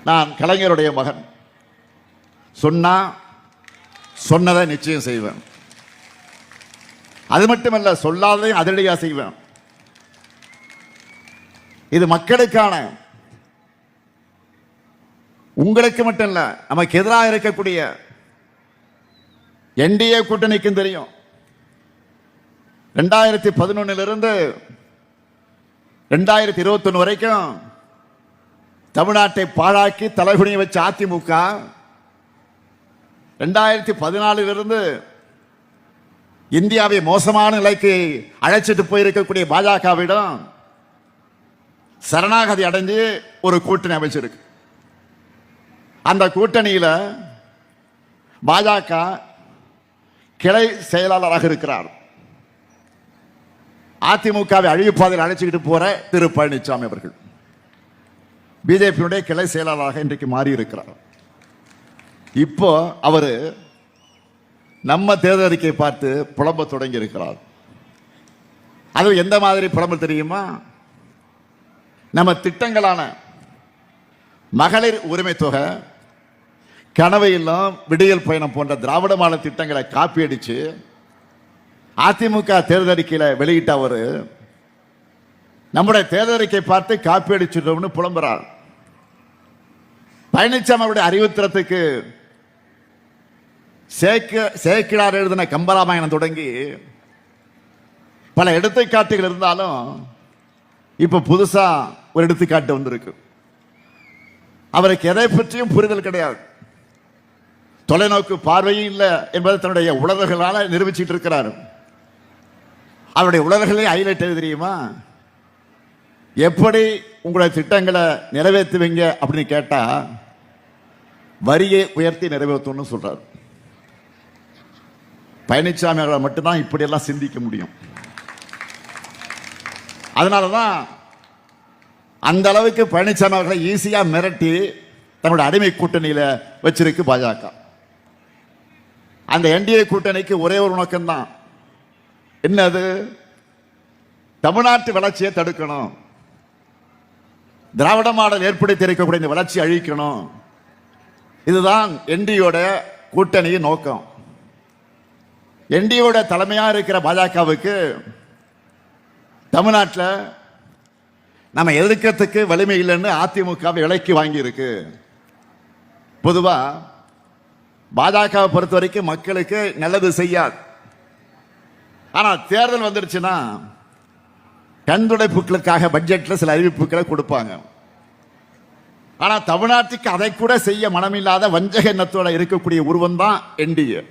நான் கலைஞருடைய மகன். சொன்னா சொன்னதை நிச்சயம் செய்வேன். அது மட்டுமல்ல, சொல்லாததையும் அதிரடியாக செய்வேன். இது மக்களுக்கான, உங்களுக்கு மட்டும் இல்ல, நமக்கு எதிராக இருக்கக்கூடிய என்டிஏ கூட்டணிக்கும் தெரியும். 2011 2021 வரைக்கும் தமிழ்நாட்டை பாழாக்கி தலைகுனிய வச்ச அதிமுக 2014 இந்தியாவை மோசமான நிலைக்கு அழைச்சிட்டு போயிருக்கக்கூடிய பாஜகவிடம் சரணாகதி அடைஞ்சு ஒரு கூட்டணி அமைச்சிருக்கு. அந்த கூட்டணியில் பாஜக கிளை செயலாளராக இருக்கிறார். அதிமுகவை அழிவுப்பாதையில் அழைச்சிக்கிட்டு போற திரு பழனிசாமி அவர்கள் பிஜேபியுடைய கிளை செயலாளராக இன்றைக்கு மாறி இருக்கிறார். இப்போ அவரு நம்ம தேர்தல் அறிக்கையை பார்த்து புலம்ப தொடங்கி இருக்கிறார். அது எந்த மாதிரி புலம்பல் தெரியுமா? நம்ம திட்டங்களான மகளிர் உரிமை தொகை, கனவு இல்லம், விடியல் பயணம் போன்ற திராவிட மாடல் திட்டங்களை காப்பி அடிச்சு அதிமுக தேர்தல் அறிக்கையில் வெளியிட்ட அவர் நம்முடைய தேர்தல் அறிக்கை பார்த்து காப்பி அடிச்சிட்டோம்னு புலம்புறார். பழனிசாமி அவருடைய அறிவுத்திறத்துக்கு சேக்கிழார் எழுதின கம்பராமாயணம் தொடங்கி பல எடுத்துக்காட்டுகள் இருந்தாலும் இப்ப புதுசா ஒரு எடுத்துக்காட்டு வந்திருக்கு. அவருக்கு எதை பற்றியும் புரிதல் கிடையாது, தொலைநோக்கு பார்வையும் இல்லை என்பதை தன்னுடைய உணர்வுகளால் நிரூபிச்சுட்டு இருக்கிறார். அவருடைய உணர்வுகளே ஹைலைட் எது தெரியுமா? எப்படி உங்களுடைய திட்டங்களை நிறைவேற்றுவீங்க அப்படின்னு கேட்டா வரியை உயர்த்தி நிறைவேற்றணும்னு சொல்றார். பழனிசாமி அவர்களை மட்டும்தான் இப்படியெல்லாம் சிந்திக்க முடியும். அதனாலதான் அந்த அளவுக்கு பழனிசாமி அவர்களை ஈஸியா மிரட்டி தன்னுடைய அடிமை கூட்டணியில வச்சிருக்கு பாஜக. அந்த என்டிஏ கூட்டணிக்கு ஒரே ஒரு நோக்கம்தான். என்னது? தமிழ்நாட்டு வளர்ச்சியை தடுக்கணும், திராவிட மாடல் ஏற்படுத்தி இருக்கக்கூடிய இந்த வளர்ச்சி அழிக்கணும். இதுதான் என்டியோட கூட்டணியின் நோக்கம். என்டியோட தலைமையா இருக்கிற பாஜகவுக்கு தமிழ்நாட்டில் நம்ம எதிர்க்கிறதுக்கு வலிமை இல்லைன்னு அதிமுக விலைக்கு வாங்கி இருக்கு. பொதுவா பாஜகவை பொறுத்த வரைக்கும் மக்களுக்கு நல்லது செய்யாது. ஆனா தேர்தல் வந்துருச்சுன்னா கண்துடைப்புகளுக்காக பட்ஜெட்ல சில அறிவிப்புகளை கொடுப்பாங்க. ஆனா தமிழ்நாட்டுக்கு அதை கூட செய்ய மனமில்லாத வஞ்சக எண்ணத்தோட இருக்கக்கூடிய உருவம் தான் என்டிஏ.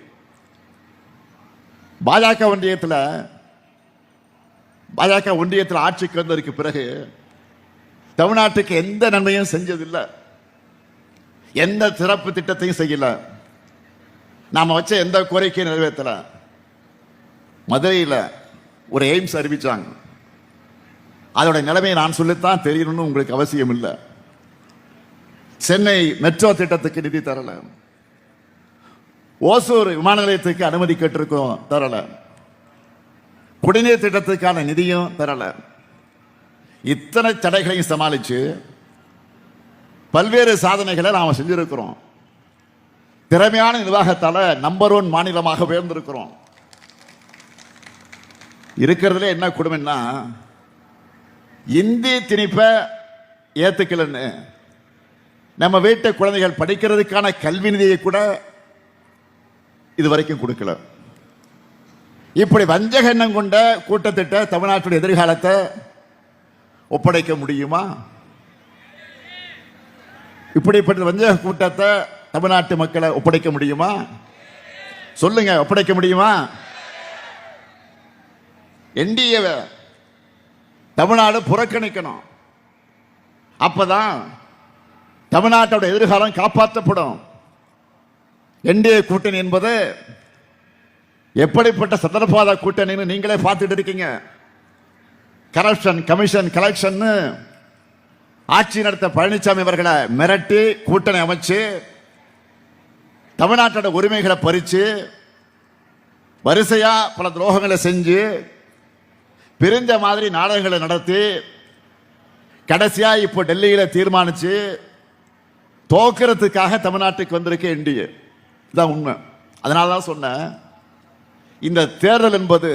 பாஜக ஒன்றியத்தில் ஆட்சிக்கு வந்ததற்கு பிறகு தமிழ்நாட்டுக்கு எந்த நன்மையும் செஞ்சதில்லை, எந்த சிறப்பு திட்டத்தையும் செய்யல, நாம வச்ச எந்த கோரிக்கையும் நிறைவேற்றல. மதுரையில் ஒரு எய்ம்ஸ் அறிவிச்சாங்க. அதோட நிலைமையை நான் சொல்லித்தான் தெரியணும்னு உங்களுக்கு அவசியம் இல்லை. சென்னை மெட்ரோ திட்டத்துக்கு நிதி தரல, ஓசூர் விமான நிலையத்துக்கு அனுமதி கேட்டிருக்கோம், தரல, குடிநீர் திட்டத்துக்கான நிதியும் தரல. இத்தனை தடைகளையும் சமாளிச்சு பல்வேறு சாதனைகளை நாம செஞ்சிருக்கிறோம். திறமையான நிர்வாகத்தால நம்பர் 1 மாநிலமாக உயர்ந்திருக்கிறோம். இருக்கிறதுல என்ன கொடுமைன்னா, இந்தி திணிப்பை ஏத்துக்கலன்னு நம்ம வீட்டு குழந்தைகள் படிக்கிறதுக்கான கல்வி நிதியை கூட இதுவரைக்கும் கொடுக்கல. இப்படி வஞ்சக எண்ணம் கொண்ட கூட்டத்திட்ட தமிழ்நாட்டுடைய எதிர்காலத்தை ஒப்படைக்க முடியுமா? இப்படிப்பட்ட வஞ்சக கூட்டத்தை தமிழ்நாட்டு மக்களை ஒப்படைக்க முடியுமா? சொல்லுங்க, ஒப்படைக்க முடியுமா? என்டிஏவை தமிழ்நாடு புறக்கணிக்கணும். அப்பதான் தமிழ்நாட்டோட எதிர்காலம் காப்பாற்றப்படும். என்டிஏ கூட்டணி என்பது எப்படிப்பட்ட சந்தர்ப்பாத கூட்டணின்னு நீங்களே பார்த்துட்டு இருக்கீங்க. கரப்ஷன் கமிஷன் கலெக்ஷன் ஆட்சி நடத்த பழனிசாமி அவர்களை மிரட்டி கூட்டணி அமைச்சு தமிழ்நாட்டோட உரிமைகளை பறிச்சு வரிசையா பல துரோகங்களை செஞ்சு பிரிஞ்ச மாதிரி நாடகங்களை நடத்தி கடைசியா இப்போ டெல்லியில தீர்மானிச்சு தோக்கிறதுக்காக தமிழ்நாட்டுக்கு வந்திருக்க என்டிஏ தான் உண்மை. அதனால தான் சொன்னேன், இந்த தேர்தல் என்பது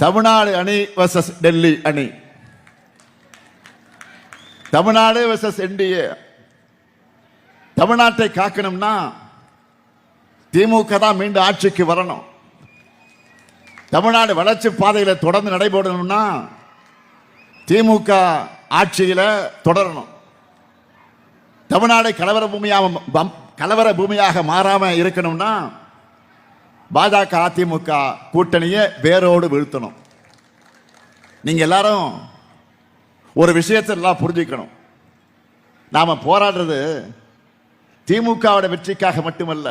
தமிழ்நாடு அணி வர்சஸ் டெல்லி அணி, தமிழ்நாடு வர்சஸ் என்டிஏ. தமிழ்நாட்டை காக்கணும்னா திமுக தான் மீண்டும் ஆட்சிக்கு வரணும். தமிழ்நாடு வளர்ச்சி பாதையில தொடர்ந்து நடைபெறணும்னா திமுக ஆட்சியில தொடரணும். தமிழ்நாடு கலவர பூமியாக மாறாம இருக்கணும்னா பாஜக அதிமுக கூட்டணியை வேரோடு வீழ்த்தணும். நீங்க எல்லாரும் ஒரு விஷயத்தை எல்லாம் புரிஞ்சுக்கணும். நாம போராடுறது திமுகவோட வெற்றிக்காக மட்டுமல்ல,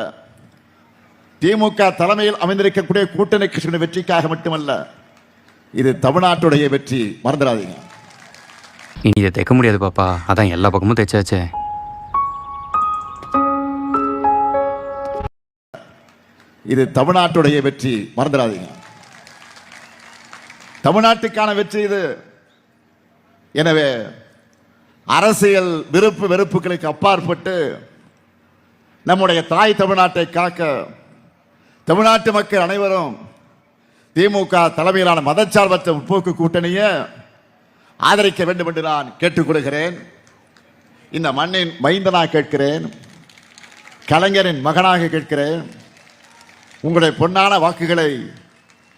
திமுக தலைமையில் அமைந்திருக்கக்கூடிய கூட்டணி கட்சிகளின் வெற்றிக்காக மட்டுமல்ல, இது தமிழ்நாட்டுடைய வெற்றி. மறந்துடாதீங்க. இனி இதை தைக்க முடியாது பாப்பா, அதான் எல்லா பக்கமும் தைச்சாச்சே. இது தமிழ்நாட்டுடைய வெற்றி. மறந்துடாதீங்க. தமிழ்நாட்டுக்கான வெற்றி இது. எனவே அரசியல் விருப்பு வெறுப்புகளுக்கு அப்பாற்பட்டு நம்முடைய தாய் தமிழ்நாட்டை காக்க தமிழ்நாட்டு மக்கள் அனைவரும் திமுக தலைமையிலான மதச்சார்பற்ற முற்போக்கு கூட்டணியை ஆதரிக்க வேண்டும் என்று நான் கேட்டுக்கொள்கிறேன். இந்த மண்ணின் மைந்தனாக கேட்கிறேன், கலைஞரின் மகனாக கேட்கிறேன். உங்களுடைய பொன்னான வாக்குகளை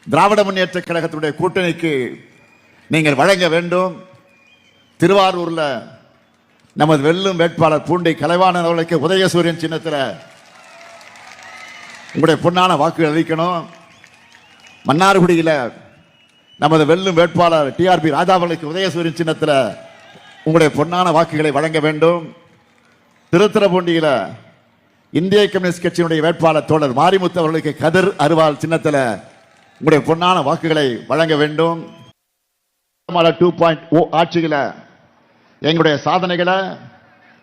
திராவிட முன்னேற்ற கழகத்துடைய கூட்டணிக்கு நீங்கள் வழங்க வேண்டும். திருவாரூர்ல நமது வெல்லும் வேட்பாளர் பூண்டி கலைவாணன் அவர்களுக்கு உதயசூரியன் சின்னத்தில் உங்களுடைய பொன்னான வாக்குகள் அளிக்கணும். மன்னார்குடியில் நமது வெல்லும் வேட்பாளர் டிஆர்பி ராஜா அவர்களுக்கு உதயசூரியன் சின்னத்தில் உங்களுடைய பொன்னான வாக்குகளை வழங்க வேண்டும். திருத்துறைப்பூண்டியில் இந்திய கம்யூனிஸ்ட் கட்சியினுடைய வேட்பாளர் தோழர் மாரிமுத்து அவர்களுக்கு கதிர் அருவாள் சின்னத்தில் உங்களுடைய பொன்னான வாக்குகளை வழங்க வேண்டும். 2.0 ஆட்சியில் எங்களுடைய சாதனைகளை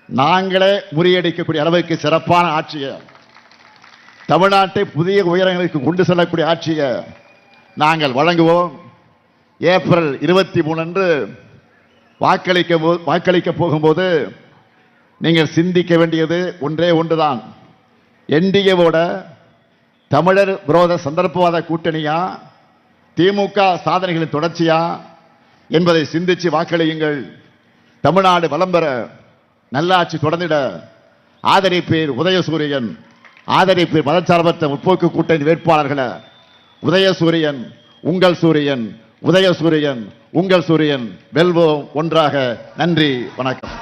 நாங்களே முறியடிக்கக்கூடிய அளவுக்கு சிறப்பான ஆட்சியை, தமிழ்நாட்டை புதிய உயரங்களுக்கு கொண்டு செல்லக்கூடிய ஆட்சியை நாங்கள் வழங்குவோம். ஏப்ரல் 23 அன்று வாக்களிக்க போகும்போது நீங்கள் சிந்திக்க வேண்டியது ஒன்றே ஒன்றுதான். என்டிஏவோட தமிழர் விரோத சந்தர்ப்பவாத கூட்டணியா, திமுக சாதனைகளின் தொடர்ச்சியா என்பதை சிந்திச்சு வாக்களியுங்கள். தமிழ்நாடு வளம் பெற, நல்லாட்சி தொடர்ந்திட ஆதரிப்பீர் உதயசூரியன், ஆதரிப்பீர் மதச்சார்பற்ற முற்போக்கு கூட்டணி வேட்பாளர்களை. உதயசூரியன் உங்கள் சூரியன், உதயசூரியன் உங்கள் சூரியன். வெல்வோம் ஒன்றாக. நன்றி, வணக்கம்.